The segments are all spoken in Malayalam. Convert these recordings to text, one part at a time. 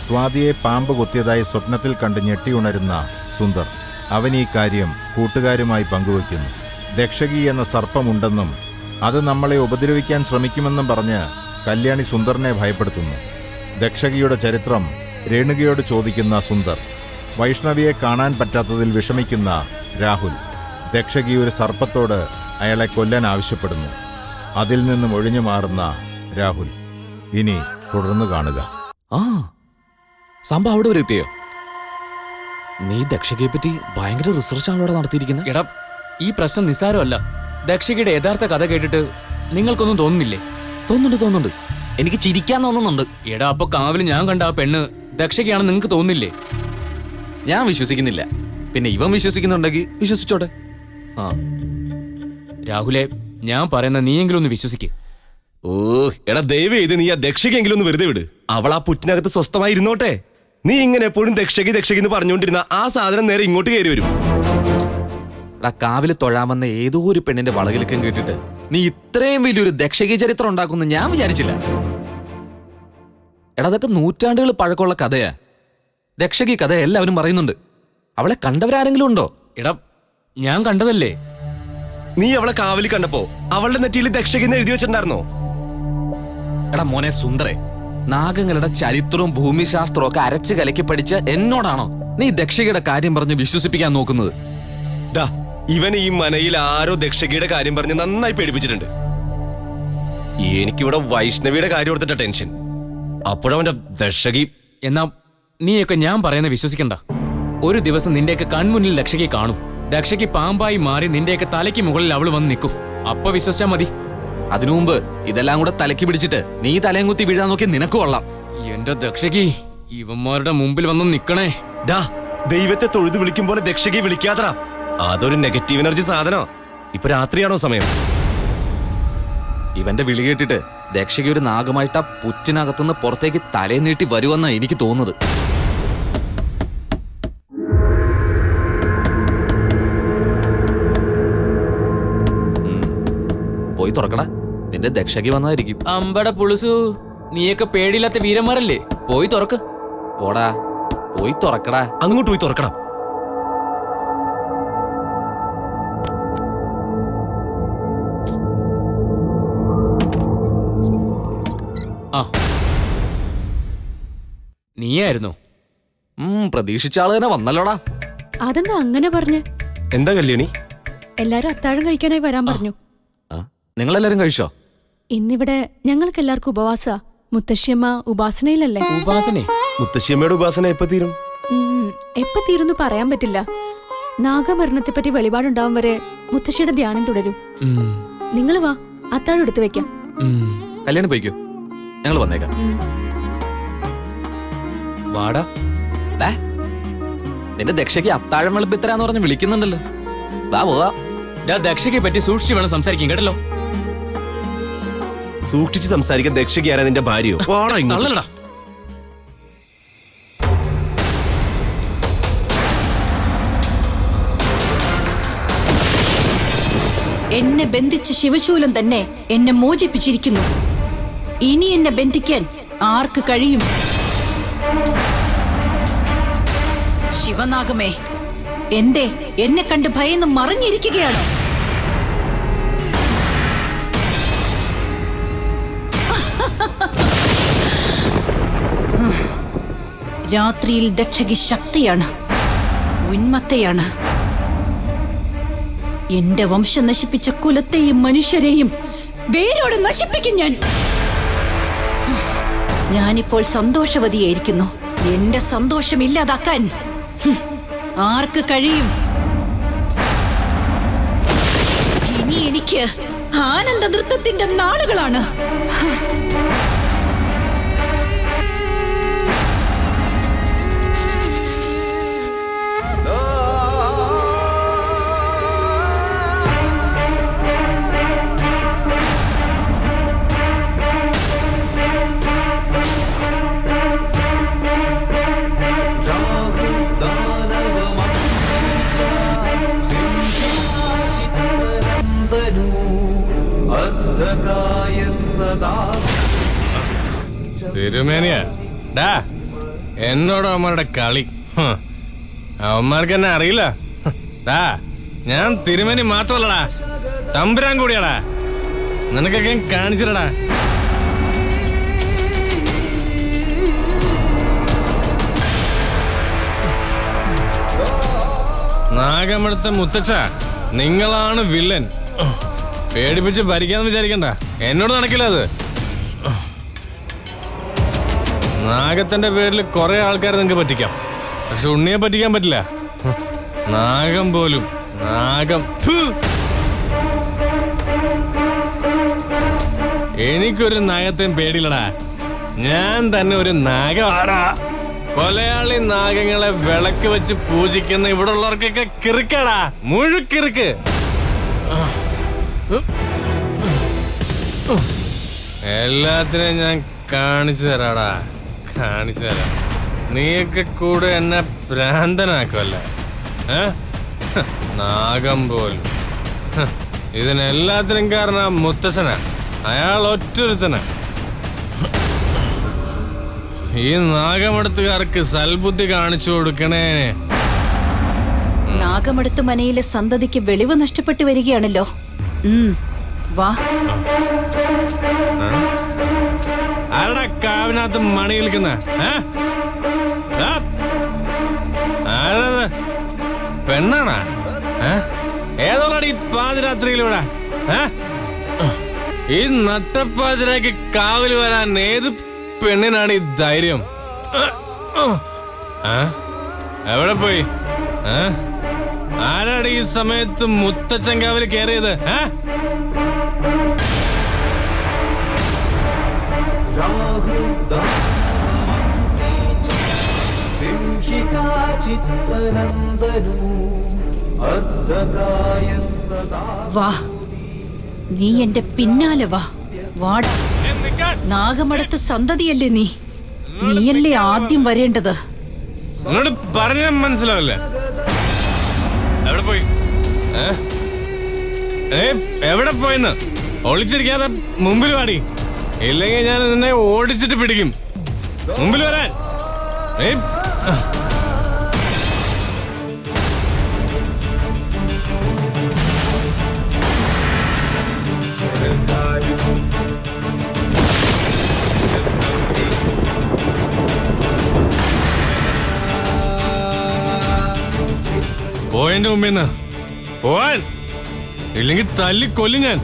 സ്വാതിയെ പാമ്പ് കൊത്തിയതായി സ്വപ്നത്തിൽ കണ്ട് ഞെട്ടിയുണരുന്ന സുന്ദർ അവൻ ഈ കാര്യം കൂട്ടുകാരുമായി പങ്കുവയ്ക്കുന്നു. ദക്ഷകി എന്ന സർപ്പമുണ്ടെന്നും അത് നമ്മളെ ഉപദ്രവിക്കാൻ ശ്രമിക്കുമെന്നും പറഞ്ഞ് കല്യാണി സുന്ദറിനെ ഭയപ്പെടുത്തുന്നു. ദക്ഷകിയുടെ ചരിത്രം രേണുകയോട് ചോദിക്കുന്ന സുന്ദർ, വൈഷ്ണവിയെ കാണാൻ പറ്റാത്തതിൽ വിഷമിക്കുന്ന രാഹുൽ, ദക്ഷകി ഒരു സർപ്പത്തോട് അയാളെ കൊല്ലാൻ ആവശ്യപ്പെടുന്നു. അതിൽ നിന്നും ഒഴിഞ്ഞു മാറുന്ന രാഹുൽ. ഇനി തുടർന്ന് കാണുക. സംഭവം അവിടെ വരെ എത്തിയോ? നീ ദക്ഷകയെ പറ്റി ഭയങ്കര റിസർച്ച് ആണോ നടത്തിയിരിക്കുന്നത്? എടാ, ഈ പ്രശ്നം നിസ്സാരമല്ല. ദക്ഷകയുടെ യഥാർത്ഥ കഥ കേട്ടിട്ട് നിങ്ങൾക്കൊന്നും തോന്നുന്നില്ലേ? തോന്നുന്നുണ്ട്. എനിക്ക് ചിരിക്കാൻ തോന്നുന്നുണ്ട്. എടാ, അപ്പൊ കാവില് ഞാൻ കണ്ട ആ പെണ്ണ് ദക്ഷകയാണെന്ന് നിങ്ങക്ക് തോന്നുന്നില്ലേ? ഞാൻ വിശ്വസിക്കുന്നില്ല. പിന്നെ ഇവൻ വിശ്വസിക്കുന്നുണ്ടെങ്കിൽ വിശ്വസിച്ചോട്ടെ. രാഹുലെ, ഞാൻ പറയുന്ന നീയെങ്കിലും ഒന്ന് വിശ്വസിക്ക്. എടാ ദയവ് ചെയ്ത് നീ ആ ദക്ഷകയെങ്കിലും ഒന്ന് വെറുതെ വിട്. അവൾ ആ പുറ്റിനകത്ത് സ്വസ്ഥമായി ഇരുന്നോട്ടെ. നീ ഇങ്ങനെ എപ്പോഴും ദക്ഷകി എന്ന് പറഞ്ഞുകൊണ്ടിരുന്ന ആ സാധനം നേരെ ഇങ്ങോട്ട് കയറി വരും. എടാ, കാവില് തൊഴാമെന്ന ഏതോ ഒരു പെണ്ണിന്റെ വളകിലക്കം കേട്ടിട്ട് നീ ഇത്രയും വലിയൊരു ദക്ഷകി ചരിത്രം ഉണ്ടാക്കുമെന്ന് ഞാൻ വിചാരിച്ചില്ല. എടാ, അതൊക്കെ നൂറ്റാണ്ടുകൾ പഴക്കമുള്ള കഥയാ. ദക്ഷകി കഥ എല്ലാവരും പറയുന്നുണ്ട്. അവളെ കണ്ടവരാരെങ്കിലും ഉണ്ടോ? എടാ, ഞാൻ കണ്ടതല്ലേ. നീ അവളെ കാവലി കണ്ടപ്പോ അവളുടെ നെറ്റിയിൽ ദക്ഷകി എന്ന് എഴുതി വെച്ചിട്ടുണ്ടായിരുന്നോ? എടാ മോനെ സുന്ദരെ, നാഗങ്ങളുടെ ചരിത്രവും ഭൂമിശാസ്ത്രവും ഒക്കെ അരച്ച് കലക്കി പഠിച്ച എന്നോടാണോ നീ ദക്ഷകിയുടെ കാര്യം പറഞ്ഞ് വിശ്വസിപ്പിക്കാൻ നോക്കുന്നത്? ഇവൻ ഈ മനയിൽ ആരോ ദക്ഷകിയുടെ കാര്യം പറഞ്ഞ് നന്നായി പേടിപ്പിച്ചിട്ടുണ്ട്. എനിക്കിവിടെ വൈഷ്ണവിയുടെ കാര്യം ഓർത്തിട്ട ടെൻഷൻ. അപ്പോഴവന്റെ ദക്ഷകി. എന്നാ നീയൊക്കെ ഞാൻ പറയുന്നത് വിശ്വസിക്കണ്ട. ഒരു ദിവസം നിന്റെയൊക്കെ കൺമുന്നിൽ ദക്ഷകി കാണും. ദക്ഷകി പാമ്പായി മാറി നിന്റെയൊക്കെ തലയ്ക്ക് മുകളിൽ അവള് വന്ന് നിൽക്കും. അപ്പൊ വിശ്വസിച്ചാ മതി. അതിനു മുമ്പ് ഇതെല്ലാം കൂടെ തലയ്ക്ക് പിടിച്ചിട്ട് നീ തലയും കുത്തി വീഴാൻ നോക്കി നിനക്ക് കൊള്ളാം. എന്റെ ദക്ഷകി, ഇവന്മാരുടെ മുമ്പിൽ വന്ന് നിക്കണേ. ദൈവത്തെ തൊഴുതു വിളിക്കും പോലെ ദക്ഷകി വിളിക്കാത്തടാ. അതൊരു നെഗറ്റീവ് എനർജി സാധനോ. ഇപ്പൊ രാത്രിയാണോ സമയം? ഇവന്റെ വിളി കേട്ടിട്ട് ദക്ഷകി ഒരു നാഗമായിട്ട് ആ പുറ്റിനകത്തുനിന്ന് പുറത്തേക്ക് തലയെ നീട്ടി വരുമെന്നാ എനിക്ക് തോന്നുന്നത്. പോയി തുറക്കടാ, നിന്റെ ദക്ഷകി വന്നതായിരിക്കും. അമ്പട പുളുസു, നീയൊക്കെ പേടിയില്ലാത്ത വീരന്മാരല്ലേ. പോയി തുറക്ക്. പോടാ, പോയി തുറക്കടാ. അങ്ങോട്ട് പോയി തുറക്കണം. നീയായിരുന്നോ? പ്രതീക്ഷിച്ച ആള് തന്നെ വന്നല്ലോടാ. അതെന്താ അങ്ങനെ പറഞ്ഞു? എന്താ കല്യാണി? എല്ലാരും അത്താഴം കഴിക്കാനായി വരാൻ പറഞ്ഞു. നിങ്ങളെല്ലാരും കഴിച്ചോ? ഇന്നിവിടെ ഞങ്ങൾക്ക് എല്ലാവർക്കും ഉപവാസ. മുത്തശ്ശിയമ്മ ഉപാസനയിലല്ലേ? ഉപാസനെ? മുത്തശ്ശിയമ്മയുടെ ഉപാസന എപ്പോ തീരും? എപ്പോ തീരുന്നു പറയാൻ പറ്റില്ല. നാഗമരണത്തെ പറ്റി വെളിപാടുണ്ടാവും വരെ മുത്തശ്ശിയുടെ ധ്യാനം തുടരും. നിങ്ങൾ വാ, അത്താഴം എടുത്തു വെക്കാം. കല്യാണം പോയിക്കോ, ഞങ്ങൾ വന്നേക്കാം. വാടാ. നിന്റെ ദക്ഷയ്ക്ക് അത്താഴം വെളുപ്പിത്തരാന്ന് പറഞ്ഞ് വിളിക്കുന്നുണ്ടല്ലോ. വാ പോവാ. ദക്ഷയ്ക്ക് പറ്റി സൂക്ഷിച്ച് വേണം സംസാരിക്കും, കേട്ടല്ലോ. സൂക്ഷിച്ച് സംസാരിക്കാൻ ദക്ഷയ്ക്ക് ആരാ? നിന്റെ ഭാര്യയോ? തള്ളലടാ. എന്നെ ബന്ധിച്ച ശിവശൂലം തന്നെ എന്നെ മോചിപ്പിച്ചിരിക്കുന്നു. ഇനി എന്നെ ബന്ധിക്കാൻ ആർക്ക് കഴിയും? ശിവനാഗമേ, എന്നെ കണ്ട് ഭയന്ന് മറിഞ്ഞിരിക്കുകയാണ്. രാത്രിയിൽ ദക്ഷകി ശക്തിയാണ്, ഉന്മത്തയാണ്. എന്റെ വംശം നശിപ്പിച്ച കുലത്തെയും മനുഷ്യരെയും വേരോടെ നശിപ്പിക്കും ഞാൻ. ഞാനിപ്പോൾ സന്തോഷവതിയായിരിക്കുന്നു. എന്റെ സന്തോഷം ഇല്ലാതാക്കാൻ ആർക്ക് കഴിയും? ഇനി എനിക്ക് ആനന്ദ നൃത്തത്തിന്റെ നാളുകളാണ്. തിരുമേനിയാ, എന്നോട് അവന്മാരുടെ കളി. അവന്മാർക്ക് എന്നെ അറിയില്ല. ഞാൻ തിരുമേനി മാത്രമല്ലടാ, തമ്പുരാൻ കൂടിയാടാ. നിനക്കൊക്കെ ഞാൻ കാണിച്ചില്ലടാ. നാഗമെടുത്ത മുത്തച്ഛ, നിങ്ങളാണ് വില്ലൻ. പേടിപ്പിച്ച് ഭരിക്കാന്ന് വിചാരിക്കണ്ട, എന്നോട് നടക്കില്ല അത്. നാഗത്തിന്റെ പേരിൽ കുറെ ആൾക്കാരെ നിങ്ങൾക്ക് പറ്റിക്കാം, പക്ഷെ ഉണ്ണിയെ പറ്റിക്കാൻ പറ്റില്ല. നാഗം പോലും നാഗം. എനിക്കൊരു നാഗത്തെയും പേടിയില്ലടാ. ഞാൻ തന്നെ ഒരു നാഗമാടാ. കൊലയാളി നാഗങ്ങളെ വിളക്ക് വെച്ച് പൂജിക്കുന്ന ഇവിടെ ഉള്ളവർക്കൊക്കെ കിറുക്കടാ, മുഴുക്കിറുക്ക്. എല്ലാത്തിനെയും ഞാൻ കാണിച്ചു തരാടാ, കാണിച്ചു തരാം. നീയൊക്കെ കൂടെ എന്നെ ഭ്രാന്തനാക്കുമല്ലേ? നാഗം പോലും. ഇതിനെല്ലാത്തിനും കാരണം മുത്തശ്ശനാ. അയാൾ ഒറ്റൊരുത്തനാ. ഈ നാഗമെടുത്തുകാർക്ക് സൽബുദ്ധി കാണിച്ചു കൊടുക്കണേ. നാഗമെടുത്ത് മനയിലെ സന്തതിക്ക് വെളിവ് നഷ്ടപ്പെട്ടു വരികയാണല്ലോ. വാ. ആരുടെ കാവിനകത്ത് മണി നിൽക്കുന്ന? ആരത്? പെണ്ണാണാ? ഏതോളാടി പാതിരാത്രിയിലൂടെ? ഈ നട്ടപ്പാതിരാക്ക് കാവല് വരാൻ ഏത് പെണ്ണിനാണ് ഈ ധൈര്യം? എവിടെ പോയി? ആരാണ് ഈ സമയത്ത് മുത്തച്ഛൻ കാവല് കയറിയത്? വാ, നീ എന്റെ പിന്നാലെ വാ. വാടാ. നാഗമെടുത്ത സന്തതിയല്ലേ നീ? നീയല്ലേ ആദ്യം വരേണ്ടത്. എന്നോട് പറഞ്ഞ മനസ്സിലാവില്ല. എവിടെ പോയി? എവിടെ പോയെന്ന്? ഒളിച്ചിരിക്കാതെ മുമ്പിൽ വാടി, ഇല്ലെങ്കിൽ ഞാൻ നിന്നെ ഓടിച്ചിട്ട് പിടിക്കും. മുമ്പിൽ വരാൻ. പോയതിന്റെ മുമ്പിൽ നിന്ന് പോവാൻ, ഇല്ലെങ്കിൽ തല്ലിക്കൊല്ലും ഞാൻ.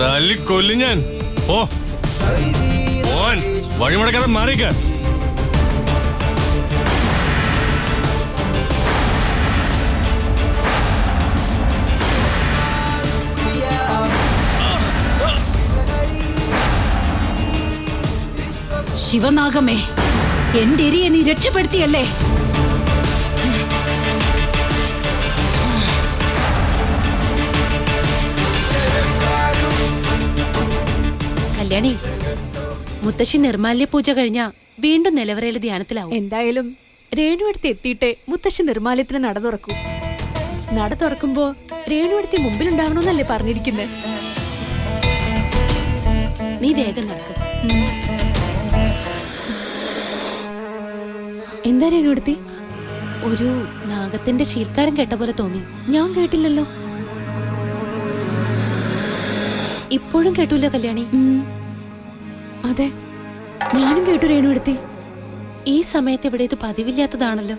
തല്ലിക്കൊല്ലും ഞാൻ. പോവാൻ വഴിമുടക്കാതെ മാറിക്ക. ശിവനാഗമേ, എന്റെ എരിയെ നീ രക്ഷപ്പെടുത്തിയല്ലേ? കല്യാണി, മുത്തശ്ശി നിർമാല്യ പൂജ കഴിഞ്ഞ വീണ്ടും നിലവറയിലെ ധ്യാനത്തിലാവും. എന്തായാലും രേണുവടുത്ത് എത്തിയിട്ടേ മുത്തശ്ശി നിർമാല്യത്തിന് നട തുറക്കൂ. നട തുറക്കുമ്പോ രേണുവടുത്തി മുമ്പിലുണ്ടാവണമെന്നല്ലേ പറഞ്ഞിരിക്കുന്നത്? നീ വേഗം നടക്കും. എന്താ രേണുവടുത്തി? ഒരു നാഗത്തിന്റെ ശീൽക്കാരൻ കേട്ട പോലെ തോന്നി. ഞാൻ കേട്ടില്ലല്ലോ. ഇപ്പോഴും കേട്ടൂല കല്യാണി? അതെ, ഞാനും കേട്ടു രേണുവടുത്തി. ഈ സമയത്ത് ഇവിടെ ഇത് പതിവില്ലാത്തതാണല്ലോ.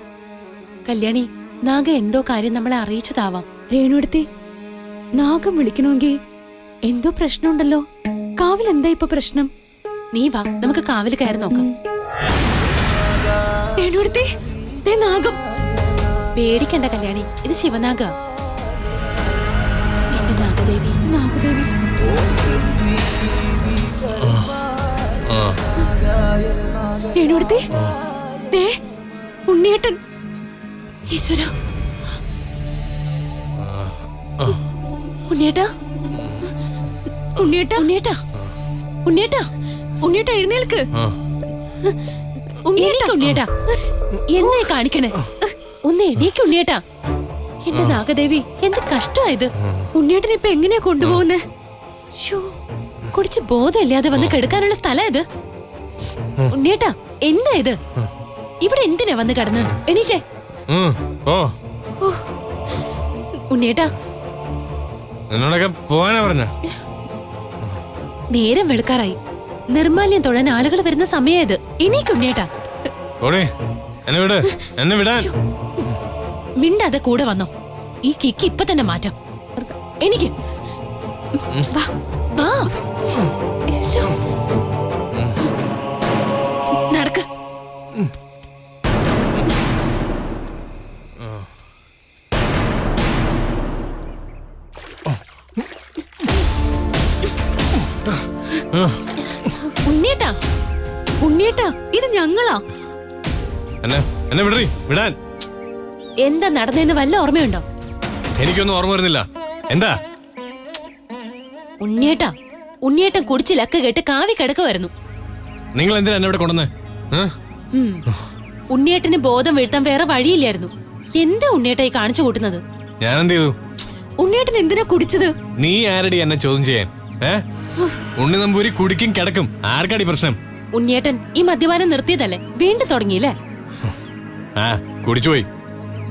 കല്യാണി, നാഗ എന്തോ കാര്യം നമ്മളെ അറിയിച്ചതാവാം. രേണുവടുത്തി, നാഗം വിളിക്കണമെങ്കിൽ എന്തോ പ്രശ്നമുണ്ടല്ലോ. കാവിൽ എന്താ ഇപ്പൊ പ്രശ്നം? നീ വാ, നമുക്ക് കാവിൽ കയറി നോക്കാം. രേണുവടുത്തി, നാഗം. പേടിക്കണ്ട കല്യാണി, ഇത് ശിവനാഗ. എന്റെ നാഗദേവി. നാഗദേവി. രേണുവടുത്തി, ഉണ്ണിയേട്ടൻ. ഈശ്വര, ഉണ്ണിയേട്ടാ, ഉണ്ണിയേട്ടാ, ഉണ്ണിയേട്ടാ, ഉണ്ണിയേട്ടാ, ഉണ്ണിയേട്ടാ, എഴുന്നേൽക്ക്. ഉണ്ണിയേട്ടാ, ഉണ്ണിയേട്ടാ, എന്നെ കാണിക്കണേ? ഒന്ന് എണീക്ക് ഉണ്ണിയേട്ടാ. എന്റെ നാഗദേവി, എന്ത് കഷ്ടമായത്. ഉണ്ണിയേട്ടനെ ഇപ്പൊ എങ്ങനെയാ കൊണ്ടുപോകുന്നേ? ശ്ശോ, കുടിച്ച് ബോധമില്ലാതെ വന്ന് കിടക്കാനുള്ള സ്ഥലം ഇത്. ഉണ്ണിയേട്ടാ, എന്താ ഇത്? ഇവിടെ എന്തിനാ വന്ന് കിടന്ന്? എണീറ്റേ. ഓ ഉണ്ണിയേട്ടാ, എന്നോടൊക്കെ പോവാനാ പറഞ്ഞ. നേരം വെളുക്കാറായി. നിർമാല്യം തൊഴാൻ ആളുകൾ വരുന്ന സമയായത്. എണീക്ക് ഉണ്ണിയേട്ടാ. ഓടേ, എന്നെ വിട്, എന്നെ വിടാൻ. മിണ്ടാതെ കൂടെ വന്നോ. ഈ കിക്ക് ഇപ്പൊ തന്നെ മാറ്റാം. എനിക്ക് വാ, വാ. ശ്ശോ. നടക്ക്. ഉണ്ണിയേട്ടാ, ഉണ്ണിയേട്ടാ, ഇത് ഞങ്ങളാ. എന്നെ വിടറി, വിടാൻ. എന്താ നടന്നതെന്ന് വല്ല ഓർമ്മയുണ്ടോ? എനിക്കൊന്നും ഓർമ്മ വരുന്നില്ല. എന്താ? ഉണ്ണിയേട്ടാ, ഉണ്ണിയേട്ടൻ കുടിച്ച് ലക്ക് കേട്ട് കാവി കിടക്കുമായിരുന്നു. നിങ്ങൾ എന്തിനാ എന്നെ ഇവിടെ കൊണ്ടുവന്നേ? ഉണ്ണിയേട്ടന് ബോധം വീഴ്ത്താൻ വേറെ വഴിയില്ലായിരുന്നു. എന്താ ഉണ്ണിയേട്ടായി കാണിച്ചു കൂട്ടുന്നത്? ഞാൻ എന്ത് ചെയ്തു? ഉണ്ണിയേട്ടൻ എന്തിനാ കുടിച്ചത്? നീ ആരടി എന്നെ ചോദ്യം ചെയ്യാൻ? ഉണ്ണി നമ്പൂരി കുടിക്കും കിടക്കും, ആർക്കാടി പ്രശ്നം? ഉണ്ണിയേട്ടൻ ഈ മദ്യപാനം നിർത്തിയതല്ലേ, വീണ്ടും തുടങ്ങിയില്ലേ? കുടിച്ചുപോയി.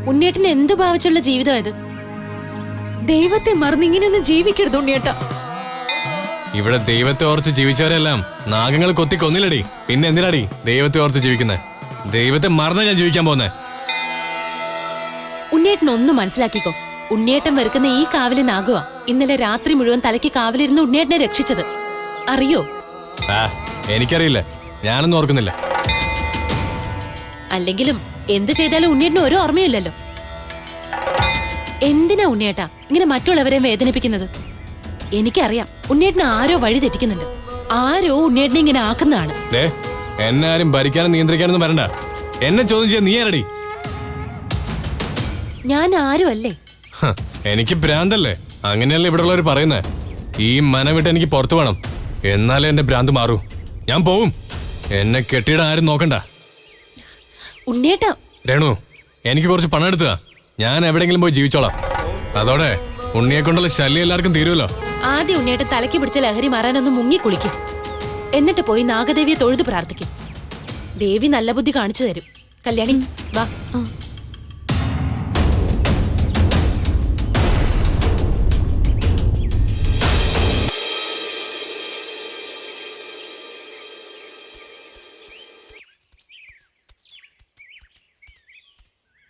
ഉണ്ണിയേട്ടന് എന്തു ഭാവിച്ചുള്ള ജീവിതം ഇത്? ദൈവത്തെ മറന്നിങ്ങനെയൊന്നും ജീവിക്കരുത് ഉണ്ണിയേട്ട. ഇവിടെ ദൈവത്തെ ഓർത്ത് ജീവിച്ചവരെല്ലാം നാഗങ്ങൾ കൊത്തി കൊന്നില്ലടി. പിന്നെ എന്തിനാടി ദൈവത്തെ ഓർത്ത് ജീവിക്കുന്നേ? ദൈവത്തെ മറന്നാ ഞാൻ ജീവിക്കാൻ പോന്നേ. ഉണ്ണിയേട്ടൻ ഒന്ന് മനസ്സിലാക്കിക്കോ. ഉണ്ണിയേട്ടൻ വെറുക്കുന്ന ഈ കാവല് നാഗുവാ ഇന്നലെ രാത്രി മുഴുവൻ തലയ്ക്ക് കാവലിരുന്ന് ഉണ്ണിയേട്ടനെ രക്ഷിച്ചത്. അറിയോ? എനിക്കറിയില്ല, ഞാനൊന്നും ഓർക്കുന്നില്ല. അല്ലെങ്കിലും എന്ത് ചെയ്താലും ഉണ്ണിയേട്ടന് ഒരു ഓർമ്മയില്ലല്ലോ. എന്തിനാ ഉണ്ണിയേട്ടാ ഇങ്ങനെ മറ്റുള്ളവരെ വേദനിപ്പിക്കുന്നത്? എനിക്കറിയാം, ഉണ്ണിയേട്ടന് ആരോ വഴി തെറ്റിക്കുന്നുണ്ട്. ആരോ ഉണ്ണിയേട്ടനെ ഇങ്ങനെ ആക്കുന്നതാണ്. എന്നെ ആരും ഭരിക്കാനും നിയന്ത്രിക്കാനൊന്നും വരണ്ട. എന്നെ ചോദ്യം ചെയ്യാൻ നീ ആരടി? ഞാൻ ആരും അല്ലേ. എനിക്ക് ഭ്രാന്തല്ലേ? അങ്ങനെയല്ലേ ഇവിടെ ഉള്ളവർ പറയുന്നേ. ഈ മന വിട്ട് എനിക്ക് പുറത്തു വേണം, എന്നാലേ എന്റെ ഭ്രാന്ത് മാറൂ. ഞാൻ പോവും. എന്നെ കെട്ടിയിടാൻ ആരും നോക്കണ്ട. ഉണ്ണിയേട്ടാ. രേണു, എനിക്ക് കുറച്ച് പണം എടുത്തുക. ഞാൻ എവിടെയെങ്കിലും പോയി ജീവിച്ചോളാം. അതോടെ ഉണ്ണിയെ കൊണ്ടുള്ള ശല്യം എല്ലാവർക്കും തീരുമല്ലോ. ആദ്യം ഉണ്ണിയേട്ടൻ തലയ്ക്ക് പിടിച്ച ലഹരി മാറാനൊന്ന് മുങ്ങിക്കുളിക്കും. എന്നിട്ട് പോയി നാഗദേവിയെ തൊഴുതു പ്രാർത്ഥിക്കും. ദേവി നല്ല ബുദ്ധി കാണിച്ചു തരും. കല്യാണി വാ.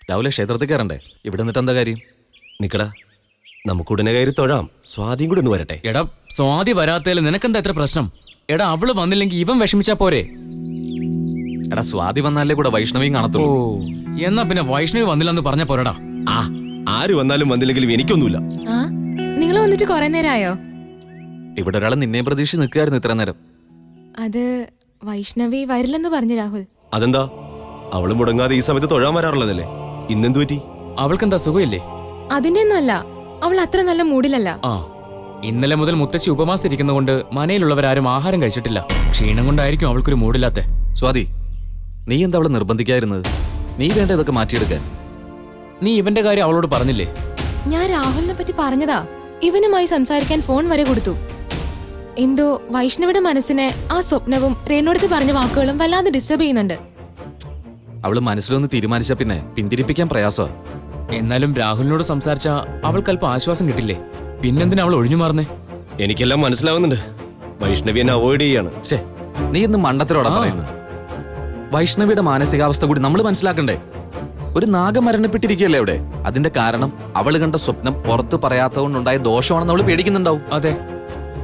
രാവിലെ ക്ഷേത്രത്തിൽ കയറണ്ടേ? ഇവിടെ നിന്നിട്ട് എന്താ കാര്യം? നിക്കടാ, നമുക്ക് ഉടനെ കയറി തൊഴാം. സ്വാതിയും കൂടി ഒന്ന് വരട്ടെ. എടാ, സ്വാതി വരാത്തതിൽ നിനക്കെന്താ എത്ര പ്രശ്നം? എടാ, അവള് വന്നില്ലെങ്കിൽ ഇവൻ വിഷമിച്ചാ പോരെ? എടാ, സ്വാതി വന്നാലേ കൂടെ വൈഷ്ണവിയും ഓ, കാണത്തുള്ളൂ. എന്നാ പിന്നെ വൈഷ്ണവി വന്നില്ലെന്ന് പറഞ്ഞ പോരടാ. ആര് വന്നാലും വന്നില്ലെങ്കിലും എനിക്കൊന്നുമില്ല. നിങ്ങൾ വന്നിട്ട് കുറെ നേരമായോ? ഇവിടെ ഒരാൾ നിന്നെ പ്രതീക്ഷിച്ച് നിൽക്കായിരുന്നു ഇത്ര നേരം. അത് വൈഷ്ണവി വരില്ലെന്ന് പറഞ്ഞു രാഹുൽ. അതെന്താ? അവള് മുടങ്ങാതെ ഈ സമയത്ത് തൊഴാൻ വരാറുള്ളതല്ലേ. ഇന്നെന്തു പറ്റി? അവൾക്കെന്താ സുഖമില്ലേ? അതിന്റെ ഒന്നുമല്ല, അവൾ അത്ര നല്ല മൂഡിലല്ല. ആ, ഇന്നലെ മുതൽ മുത്തശ്ശി ഉപമാസിരിക്കുന്നതുകൊണ്ട് മനയിലുള്ളവരാരും ആഹാരം കഴിച്ചിട്ടില്ല. ക്ഷീണം കൊണ്ടായിരിക്കും അവൾക്കൊരു മൂടില്ലാത്ത. സ്വാതി, നീ എന്താ അവളെ നിർബന്ധിക്കായിരുന്നത്? നീ വേണ്ട ഇതൊക്കെ മാറ്റിയെടുക്കാൻ. നീ ഇവന്റെ കാര്യം അവളോട് പറഞ്ഞില്ലേ? ഞാൻ രാഹുലിനെ പറ്റി പറഞ്ഞതാ. ഇവനുമായി സംസാരിക്കാൻ ഫോൺ വരെ കൊടുത്തു. എന്തോ വൈഷ്ണവിയുടെ മനസ്സിനെ ആ സ്വപ്നവും രേണുടുത്ത് പറഞ്ഞ വാക്കുകളും വല്ലാതെ ഡിസ്റ്റർബ് ചെയ്യുന്നുണ്ട്. അവള് മനസ്സിലൊന്ന് തീരുമാനിച്ച പിന്നെ പിന്തിരിപ്പിക്കാൻ പ്രയാസമാ. എന്നാലും രാഹുലിനോട് സംസാരിച്ച അവൾക്ക് അല്പം ആശ്വാസം കിട്ടില്ലേ? പിന്നെന്തിനാ അവൾ ഒഴിഞ്ഞു മാറുന്നേ? എനിക്കെല്ലാം മനസ്സിലാവുന്നുണ്ട്. വൈഷ്ണവി എന്നെ അവോയ്ഡ് ചെയ്യാണ്. ഛേ, നീ ഇന്ന് മണ്ടത്തരോടാ പറയുന്നത്. വൈഷ്ണവിയുടെ മാനസികാവസ്ഥ കൂടി നമ്മൾ മനസ്സിലാക്കണ്ടേ? ഒരു നാഗം മരണപ്പെട്ടിരിക്കുകയല്ലേ അവിടെ. അതിന്റെ കാരണം അവള് കണ്ട സ്വപ്നം പുറത്ത് പറയാത്തതുകൊണ്ടുണ്ടായ ദോഷമാണെന്ന് അവള് പേടിക്കുന്നുണ്ടാവും. അതെ,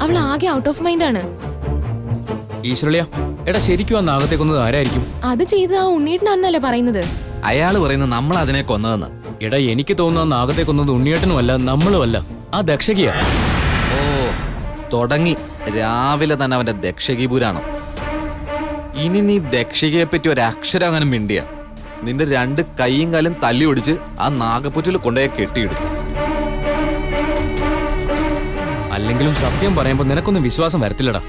അവൾ ആകെ ഔട്ട് ഓഫ് മൈൻഡ് ആണ്. ഈശ്വരളിയ, എടാ ശരിക്കും ആ നാഗത്തെ കൊന്നത് ആരായിരിക്കും? അത് ചെയ്ത് ആ ഉണ്ണീട്ടനാണെന്നല്ലേ പറയുന്നത്. അയാള് പറയുന്നത് നമ്മൾ അതിനെ കൊന്നതെന്ന്. എടാ, എനിക്ക് തോന്നുന്ന ആ നാഗത്തെ കൊന്നത് ഉണ്ണിയേട്ടനും അല്ല, നമ്മളും അല്ല, ആ ദക്ഷകിയാ. ഓ, തുടങ്ങി രാവിലെ തന്നെ അവന്റെ ദക്ഷകീപുരാണം. ഇനി നീ ദക്ഷകയെ പറ്റി ഒരക്ഷരം അങ്ങനെ മിണ്ടിയ നിന്റെ 2 കൈയും കാലും തല്ലി ഒടിച്ച് ആ നാഗപ്പുറ്റിൽ കൊണ്ടുപോയി കെട്ടിയിടും. അല്ലെങ്കിലും സത്യം പറയുമ്പോ നിനക്കൊന്നും വിശ്വാസം വരത്തില്ലടാ.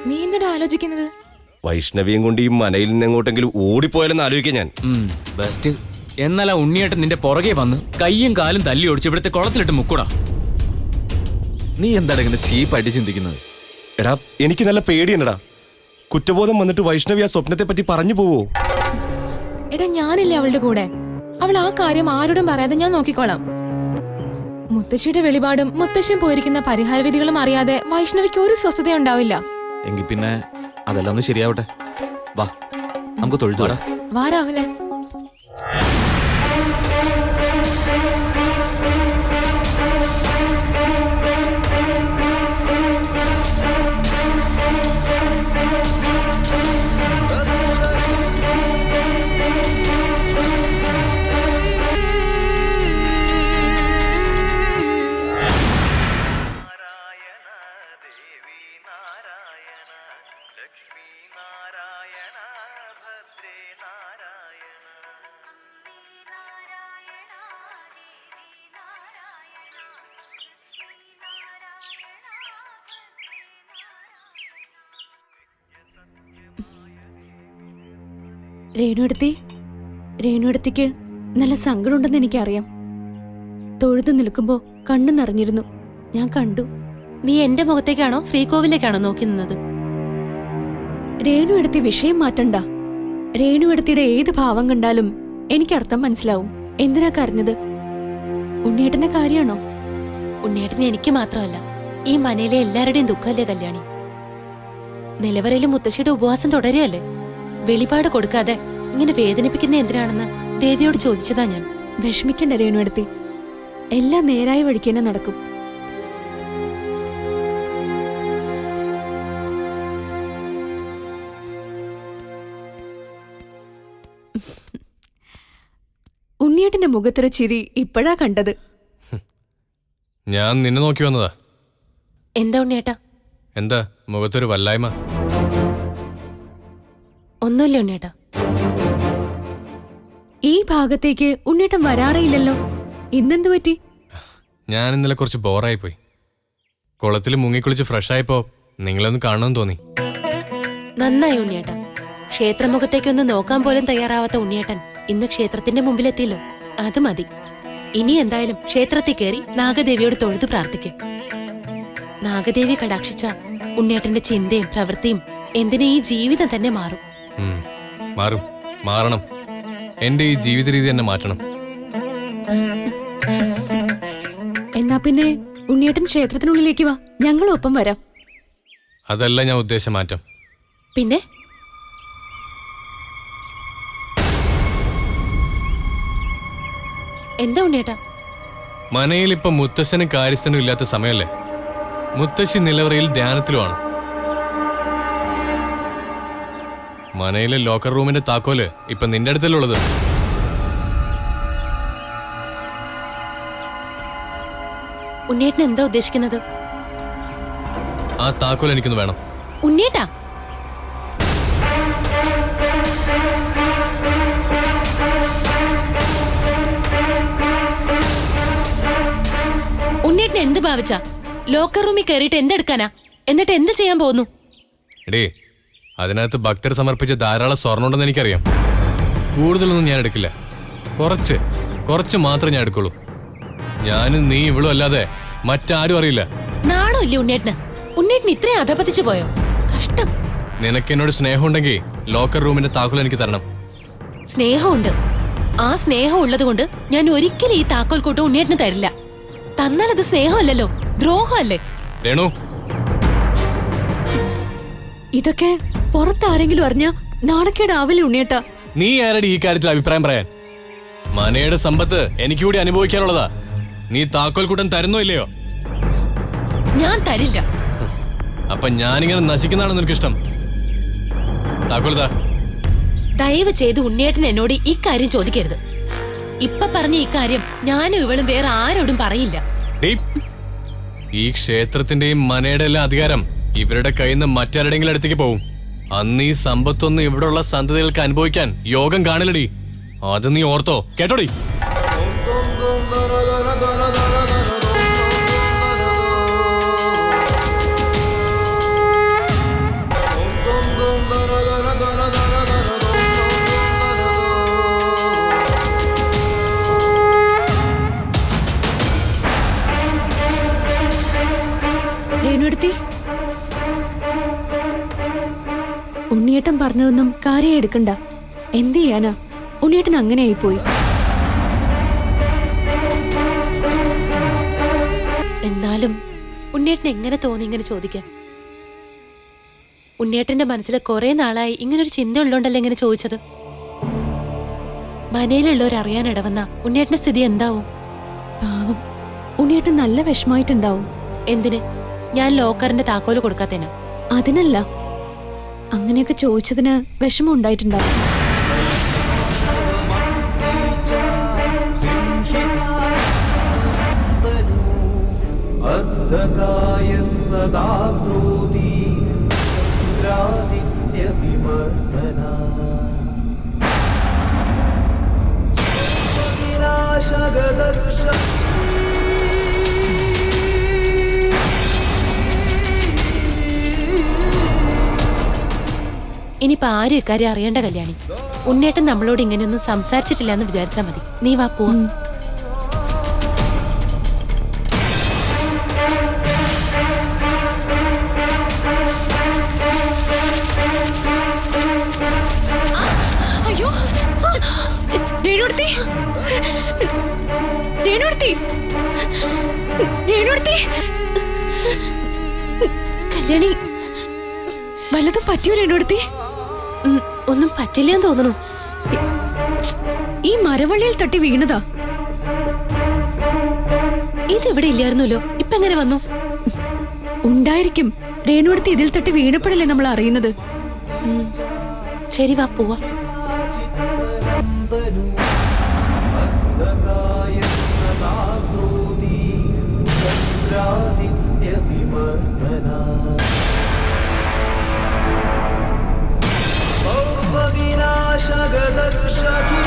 നീ എന്താ ആലോചിക്കുന്നത്? വൈഷ്ണവിയും കൊണ്ട് ഈ മനയിൽ നിന്ന് എങ്ങോട്ടെങ്കിലും ഓടിപ്പോയാലെന്ന് ആലോചിക്കാൻ ഞാൻ. ബെസ്റ്റ്. എന്നാൽ ആ ഉണ്ണിയേട്ടൻ നിന്റെ പുറകെ വന്ന് കയ്യും കാലും തല്ലി ഒടിച്ച് ഇവിടുത്തെ കുളത്തിലിട്ട് മുക്കൂടാ. നീ എന്താണ് ഇങ്ങനെ ചീപ്പായിട്ട് ചിന്തിക്കുന്നത്? എടാ എനിക്ക് നല്ല പേടിയുണ്ടടാ. കുറ്റബോധം വന്നിട്ട് വൈഷ്ണവി ആ സ്വപ്നത്തെ പറ്റി പറഞ്ഞു പോവോ? എടാ ഞാനില്ലേ അവളുടെ കൂടെ. അവൾ ആ കാര്യം ആരോടും പറയാതെ ഞാൻ നോക്കിക്കോളാം. മുത്തശ്ശിയുടെ വെളിപാടും മുത്തശ്ശൻ പോയിരിക്കുന്ന പരിഹാരവിധികളും അറിയാതെ വൈഷ്ണവിക്ക് ഒരു സ്വസ്ഥത ഉണ്ടാവില്ല. എങ്കിൽ പിന്നെ അതെല്ലാം ഒന്ന് ശരിയാവട്ടെ. വാ, നമുക്ക് തൊഴുതു വരാം. വാ രാഹുലേ. രേണുവടുത്തിക്ക് നല്ല സങ്കടമുണ്ടെന്ന് എനിക്കറിയാം. തൊഴുതു നിൽക്കുമ്പോ കണ്ണു നിറഞ്ഞിരുന്നു, ഞാൻ കണ്ടു. നീ എന്റെ മുഖത്തേക്കാണോ ശ്രീകോവിലേക്കാണോ നോക്കി നിന്നത്? രേണുവടുത്തി വിഷയം മാറ്റണ്ട. രേണുവടുത്തിയുടെ ഏത് ഭാവം കണ്ടാലും എനിക്കർത്ഥം മനസ്സിലാവും. എന്തിനാ കരഞ്ഞത്? ഉണ്ണിയേട്ടന്റെ കാര്യമാണോ? ഉണ്ണിയേട്ടന് എനിക്ക് മാത്രമല്ല, ഈ മനയിലെ എല്ലാവരുടെയും ദുഃഖമല്ലേ കല്യാണി. നിലവറയിലും മുത്തശ്ശിയുടെ ഉപവാസം തുടരുകയല്ലേ. വെളിപാട് കൊടുക്കാതെ ഇങ്ങനെ വേദനിപ്പിക്കുന്ന എന്തിനാണെന്ന് ദേവിയോട് ചോദിച്ചതാ ഞാൻ. വിഷമിക്കണ്ട രേണുവടുത്തി, എല്ലാം നേരായ വഴിക്ക് തന്നെ നടക്കും. ഉണ്ണിയേട്ടന്റെ മുഖത്തൊരു ചിരി ഇപ്പോഴാ കണ്ടത്. ഞാൻ നിന്നെ നോക്കി വന്നതാ. എന്താ ഉണ്ണിയേട്ടാ? എന്താ മുഖത്തൊരു വല്ലായ്മ? ഒന്നുമില്ല ഉണ്ണിയേട്ടാ. ഈ ഭാഗത്തേക്ക് ഉണ്ണിയേട്ടൻ വരാറേയില്ലല്ലോ, ഇന്നെന്തു പറ്റി? ഞാൻ ഇന്നലെ കുറച്ച് ബോറായിപ്പോയി. കുളത്തിൽ മുങ്ങിക്കുളിച്ച് ഫ്രഷായപ്പോ നിങ്ങളൊന്ന് കാണണമെന്ന് തോന്നി. നന്നായി ഉണ്ണിയേട്ടാ. ക്ഷേത്രമുഖത്തേക്കൊന്ന് നോക്കാൻ പോലും തയ്യാറാവാത്ത ഉണ്ണിയേട്ടൻ ഇന്ന് ക്ഷേത്രത്തിന്റെ മുമ്പിലെത്തിയല്ലോ, അത് മതി. ഇനി എന്തായാലും ക്ഷേത്രത്തിൽ കയറി നാഗദേവിയോട് തൊഴുതു പ്രാർത്ഥിക്കും. നാഗദേവി കടാക്ഷിച്ച ഉണ്ണിയേട്ടന്റെ ചിന്തയും പ്രവൃത്തിയും എന്തിനാ ഈ ജീവിതം തന്നെ മാറും. മാറണം. എന്റെ ഈ ജീവിത രീതി തന്നെ മാറ്റണം. എന്നാ പിന്നെ ഉണ്ണിയേട്ടൻ ക്ഷേത്രത്തിനുള്ളിലേക്ക് വാ, ഞങ്ങളും ഒപ്പം വരാം. അതല്ല ഞാൻ ഉദ്ദേശിച്ച മാറ്റം. പിന്നെ എന്താ ഉണ്ണിയേട്ടാ? മനയിൽ ഇപ്പൊ മുത്തശ്ശനും കാര്യസ്ഥനും ഇല്ലാത്ത സമയല്ലേ. മുത്തശ്ശി നിലവറയിൽ ധ്യാനത്തിലുമാണ്. മനയിലെ ലോക്കർ റൂമിന്റെ താക്കോല് ഇപ്പൊ നിന്റെ അടുത്തല്ലുള്ളത്. ഉണ്ണിയേട്ടൻ എന്താ ഉദ്ദേശിക്കുന്നത്? ആ താക്കോൽ എനിക്കൊന്ന് വേണം. ഉണ്ണിയേട്ടാ, ഉണ്ണിയേട്ടൻ എന്ത് ഭാവിച്ച? ലോക്കർ റൂമിൽ കയറിയിട്ട് എന്തെടുക്കാനാ? എന്നിട്ട് എന്ത് ചെയ്യാൻ പോകുന്നു? എടേ, അതിനകത്ത് ഭക്തർ സമർപ്പിച്ച ധാരാളം സ്വർണ്ണമുണ്ടെന്ന് എനിക്കറിയാം. കൂടുതലൊന്നും ഞാൻ എടുക്കില്ല. കുറച്ച് മാത്രമേ ഞാൻ എടുക്കുള്ളൂ. ഞാനും നീ ഇവളും അല്ലാതെ മറ്റാരും അറിയില്ല. നാണോ ഇല്ലേ ഉണ്ണിയേട്ടന്? ഉണ്ണിയേട്ടൻ ഇത്രയും അധപതിച്ചു പോയോ? കഷ്ടം. നിനക്ക് എന്നോട് സ്നേഹമുണ്ടെങ്കിൽ ലോക്കർ റൂമിന്റെ താക്കോൽ എനിക്ക് തരണം. സ്നേഹമുണ്ട്. ആ സ്നേഹം ഉള്ളത് കൊണ്ട് ഞാൻ ഒരിക്കലും ഈ താക്കോൽ കൂട്ടം ഉണ്ണിയേട്ടന് തരില്ല. തന്നാൽ അത് സ്നേഹമല്ലല്ലോ, ദ്രോഹമല്ലേ? രേണു, ഇതൊക്കെ പുറത്താരെങ്കിലും അറിഞ്ഞാ നാണക്കേടാവില്ല ഉണ്ണിയേട്ടാ. നീ ആരുടെ ഈ കാര്യത്തിൽ അഭിപ്രായം പറയാൻ? മനയുടെ സമ്പത്ത് എനിക്ക് കൂടി അനുഭവിക്കാനുള്ളതാ. നീ താക്കോൽ കൂട്ടം തരുന്നോ ഇല്ലയോ? ഞാൻ തരില്ല. അപ്പൊ ഞാനിങ്ങനെ നശിക്കുന്നതാണോ നിനക്കിഷ്ടം? താക്കോൽ താ. ദയവ് ചെയ്ത് ഉണ്ണിയേട്ടൻ എന്നോട് ഇക്കാര്യം ചോദിക്കരുത്. ഇപ്പൊ പറഞ്ഞ ഇക്കാര്യം ഞാനും ഇവളും വേറെ ആരോടും പറയില്ല. ഈ ക്ഷേത്രത്തിന്റെയും മനയുടെ എല്ലാം അധികാരം ഇവരുടെ കയ്യിൽ നിന്ന് മറ്റാരുടെങ്കിലും അടുത്തേക്ക് പോവും. അന്ന് ഈ സമ്പത്തൊന്നും ഇവിടെയുള്ള സന്തതികൾക്ക് അനുഭവിക്കാൻ യോഗം കാണില്ലടി. അത് നീ ഓർത്തോ, കേട്ടോടി. രേണുവടുത്തി, ഉണ്ണിയേട്ടൻ പറഞ്ഞതൊന്നും കാര്യം എടുക്കണ്ട. എന്ത് ചെയ്യാനാ, ഉണ്ണിയേട്ടൻ അങ്ങനെയായി പോയി. എന്നാലും ഉണ്ണിയേട്ടൻ എങ്ങനെ തോന്നി ഇങ്ങനെ ചോദിക്കാൻ? ഉണ്ണിയേട്ടന്റെ മനസ്സിൽ കുറെ നാളായി ഇങ്ങനൊരു ചിന്ത ഉള്ളോണ്ടല്ലേ ഇങ്ങനെ ചോദിച്ചത്. മനയിലുള്ളവർ അറിയാനിടവന്ന ഉണ്ണിയേട്ടന്റെ സ്ഥിതി എന്താവും? പാവം, ഉണ്ണിയേട്ടൻ നല്ല വിഷമായിട്ടുണ്ടാവും. എന്തിന്? ഞാൻ ലോക്കറിന്റെ താക്കോല് കൊടുക്കാത്തേന്? അതിനല്ല, അങ്ങനെയൊക്കെ ചോദിച്ചതിന് വിഷമം ഉണ്ടായിട്ടുണ്ടാവും. ഇനിയിപ്പോ ആരും ഇക്കാര്യം അറിയേണ്ട കല്യാണി. ഉണ്ണിയേട്ടൻ നമ്മളോട് ഇങ്ങനെയൊന്നും സംസാരിച്ചിട്ടില്ല എന്ന് വിചാരിച്ചാ മതി. നീ വാ പോവാം. അയ്യോ, രേണുവടുത്തി, രേണുവടുത്തി, രേണുവടുത്തി. കല്യാണി, വല്ലതും പറ്റിയോ രേണുവടുത്തി? ഒന്നും പറ്റില്ലെന്ന് തോന്നണു. ഈ മരവള്ളിയിൽ തട്ടി വീണതാ. ഇതിവിടെ ഇല്ലായിരുന്നല്ലോ, ഇപ്പൊ എങ്ങനെ വന്നു? ഉണ്ടായിരിക്കും. രേണുവടുത്തി ഇതിൽ തട്ടി വീണപ്പോഴല്ലേ നമ്മൾ അറിയുന്നത്. ശരി, വാ പോവാ. സർവവിനാശകദർശകി